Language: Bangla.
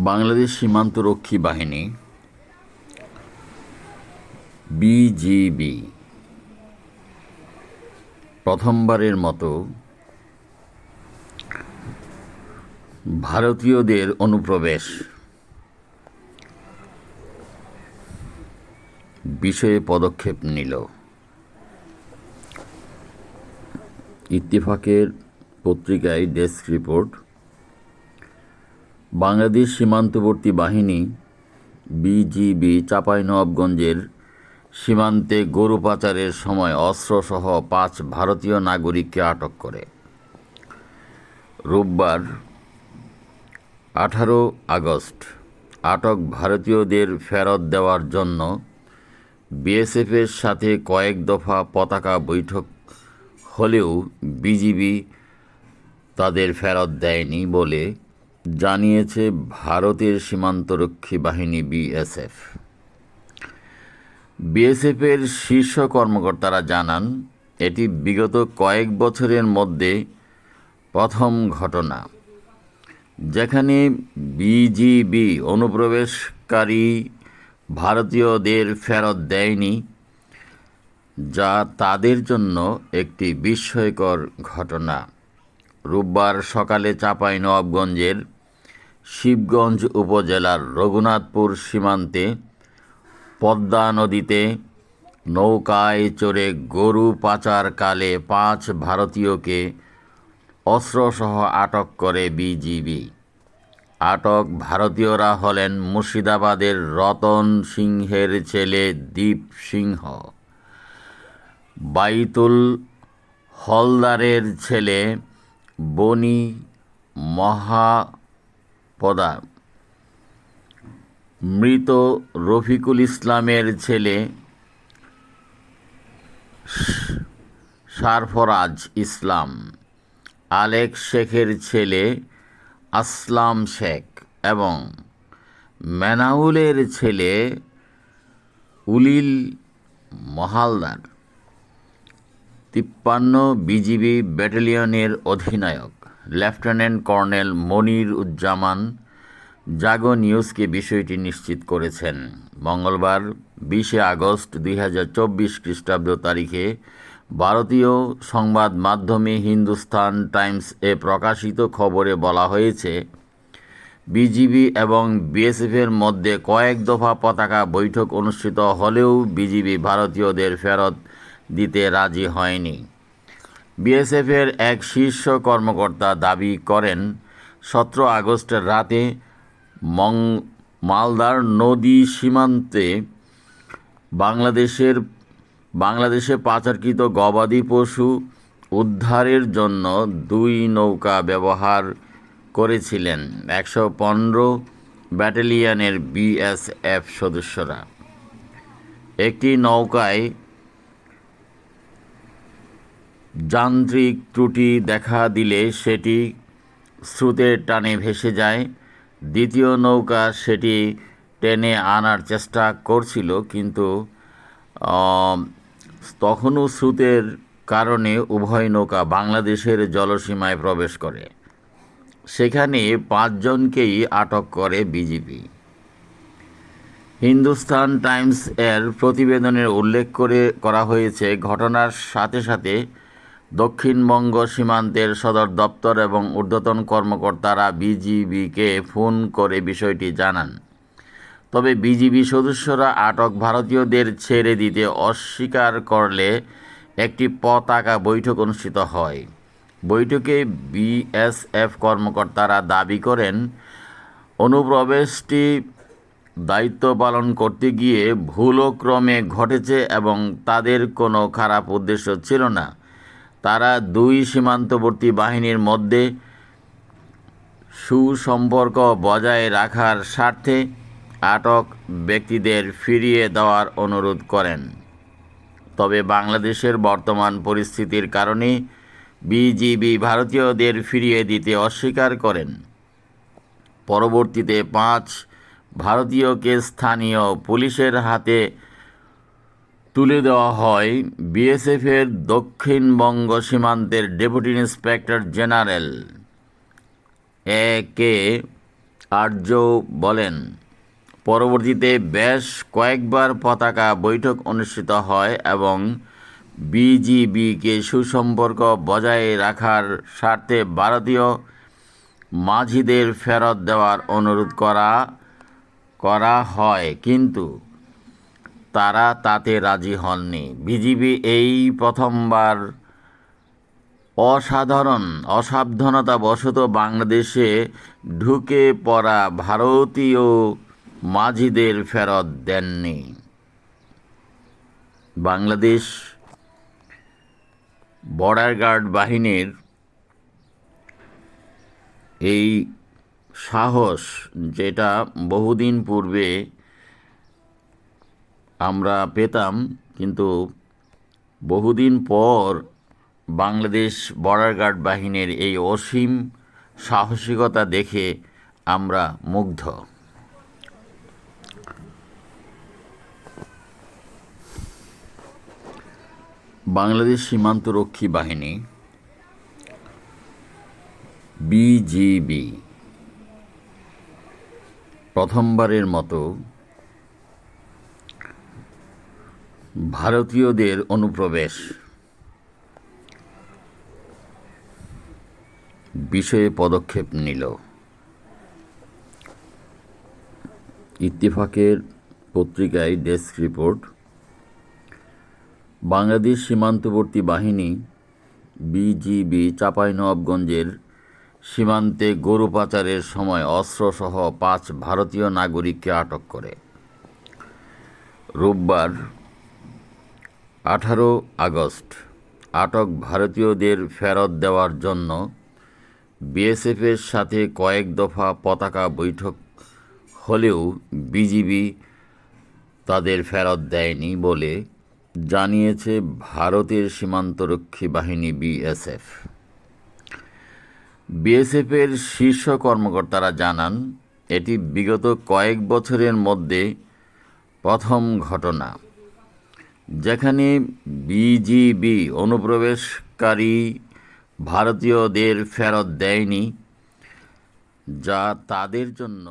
বাংলাদেশ সীমান্তরক্ষী বাহিনী বিজিবি প্রথমবারের মতো ভারতীয়দের অনুপ্রবেশ বিষয়ে পদক্ষেপ নিল। ইত্তেফাকের পত্রিকায় ডেস্ক রিপোর্ট। বাংলাদেশ সীমান্তবর্তী বাহিনী বিজিবি চাঁপাইনবাবগঞ্জের সীমান্তে গরু পাচারের সময় অস্ত্রসহ 5 ভারতীয় নাগরিককে আটক করে। রোববার 18 আগস্ট আটক ভারতীয়দের ফেরত দেওয়ার জন্য বিএসএফের সাথে কয়েক দফা পতাকা বৈঠক হলেও বিজিবি তাদের ফেরত দেয়নি বলে জানিয়েছে ভারতের সীমান্তরক্ষী বাহিনী বিএসএফ। বিএসএফের শীর্ষ কর্মকর্তারা জানান, এটি বিগত কয়েক বছরের মধ্যে প্রথম ঘটনা যেখানে বিজিবি অনুপ্রবেশকারী ভারতীয়দের ফেরত দেয়নি, যা তাদের জন্য একটি বিস্ময়কর ঘটনা। রোববার সকালে চাঁপাইনবাবগঞ্জের শিবগঞ্জ উপজেলার রঘুনাথপুর সীমান্তে পদ্মা নদীতে নৌকায় চড়ে গরু পাচারকালে 5 ভারতীয়কে অস্ত্রসহ আটক করে বিজিবি। আটক ভারতীয়রা হলেন মুর্শিদাবাদের রতন সিংহের ছেলে দীপ সিংহ, বাইতুল হলদারের ছেলে বনি মহাপদা, মৃত রফিকুল ইসলামের ছেলে সারফরাজ ইসলাম, আলেক শেখের ছেলে আসলাম শেখ এবং মেনাউলের ছেলে উলিল মহালদার। 53 বিজিবি ব্যাটালিয়নের অধিনায়ক লেফটেন্যান্ট কর্নেল মনির উজ্জামান জাগো নিউজকে বিষয়টি নিশ্চিত করেছেন। মঙ্গলবার 20 আগস্ট 2024 খ্রিস্টাব্দ তারিখে ভারতীয় সংবাদ মাধ্যমে হিন্দুস্তান টাইমস-এ প্রকাশিত খবরে বলা হয়েছে, বিজিবি এবং বিএসএফের মধ্যে কয়েক দফা পতাকা বৈঠক অনুষ্ঠিত হলেও বিজিবি ভারতীয়দের ফেরত দিতে রাজি হয়নি। বিএসএফের এক শীর্ষ কর্মকর্তা দাবি করেন, 17 আগস্টের রাতে মালদার নদী সীমান্তে বাংলাদেশে পাচারকৃত গবাদি পশু উদ্ধারের জন্য 2 নৌকা ব্যবহার করেছিলেন 115 ব্যাটালিয়নের বিএসএফ সদস্যরা। একটি নৌকায় যান্ত্রিক ত্রুটি দেখা দিলে সেটি স্রোতের টানে ভেসে যায়। দ্বিতীয় নৌকা সেটি টেনে আনার চেষ্টা করছিল, কিন্তু তখনও স্রোতের কারণে উভয় নৌকা বাংলাদেশের জলসীমায় প্রবেশ করে। সেখানে 5 জনকেই আটক করে বিজিবি। হিন্দুস্তান টাইমস-এর প্রতিবেদনে উল্লেখ করা হয়েছে, ঘটনার সাথে সাথে দক্ষিণবঙ্গ সীমান্তের সদর দপ্তর এবং ঊর্ধ্বতন কর্মকর্তারা বিজিবিকে ফোন করে বিষয়টি জানান। তবে বিজিবি সদস্যরা আটক ভারতীয়দের ছেড়ে দিতে অস্বীকার করলে একটি পতাকা বৈঠক অনুষ্ঠিত হয়। বৈঠকে বিএসএফ কর্মকর্তারা দাবি করেন, অনুপ্রবেশটি দায়িত্ব পালন করতে গিয়ে ভুলক্রমে ঘটেছে এবং তাদের কোনো খারাপ উদ্দেশ্য ছিল না। তারা 2 সীমান্তবর্তী বাহিনীর মধ্যে সুসম্পর্ক বজায় রাখার স্বার্থে আটক ব্যক্তিদের ফিরিয়ে দেওয়ার অনুরোধ করেন। তবে বাংলাদেশের বর্তমান পরিস্থিতির কারণে বিজিবি ভারতীয়দের ফিরিয়ে দিতে অস্বীকার করেন। পরবর্তীতে 5 ভারতীয়কে স্থানীয় পুলিশের হাতে তুলে দেওয়া হয় বিএসএফের দক্ষিণবঙ্গ সীমান্তের ডেপুটি ইন্সপেক্টর জেনারেল এ কে আর্য বলেন। পরবর্তীতে বেশ কয়েকবার পতাকা বৈঠক অনুষ্ঠিত হয় এবং বিজিবিকে সুসম্পর্ক বজায় রাখার স্বার্থে ভারতীয় মাঝিদের ফেরত দেওয়ার অনুরোধ করা হয়, কিন্তু তারা তাতে রাজি হননি। বিজিবি এই প্রথমবার অসাবধানতাবশত বাংলাদেশে ঢুকে পড়া ভারতীয় মাঝিদের ফেরত দেননি। বাংলাদেশ বর্ডার গার্ড বাহিনীর এই সাহস, যেটা বহুদিন পূর্বে আমরা পেতাম, কিন্তু বহুদিন পর বাংলাদেশ বর্ডার গার্ড বাহিনীর এই অসীম সাহসিকতা দেখে আমরা মুগ্ধ। বাংলাদেশ সীমান্তরক্ষী বাহিনী বিজিবি প্রথমবারের মতো ভারতীয়দের অনুপ্রবেশ বিষয়ে পদক্ষেপ নিল। ইত্তেফাকের পত্রিকায় ডেস্ক রিপোর্ট। বাংলাদেশ সীমান্তবর্তী বাহিনী বিজিবি চাঁপাইনবাবগঞ্জের সীমান্তে গরু পাচারের সময় অস্ত্রসহ 5 ভারতীয় নাগরিককে আটক করে। রোববার 18 আগস্ট আটক ভারতীয়দের ফেরত দেওয়ার জন্য বিএসএফের সাথে কয়েক দফা পতাকা বৈঠক হলেও বিজিবি তাদের ফেরত দেয়নি বলে জানিয়েছে ভারতের সীমান্তরক্ষী বাহিনী বিএসএফ। বিএসএফের শীর্ষ কর্মকর্তারা জানান, এটি বিগত কয়েক বছরের মধ্যে প্রথম ঘটনা যেখানে বিজিবি অনুপ্রবেশকারী ভারতীয়দের ফেরত দেয়নি, যা তাদের জন্য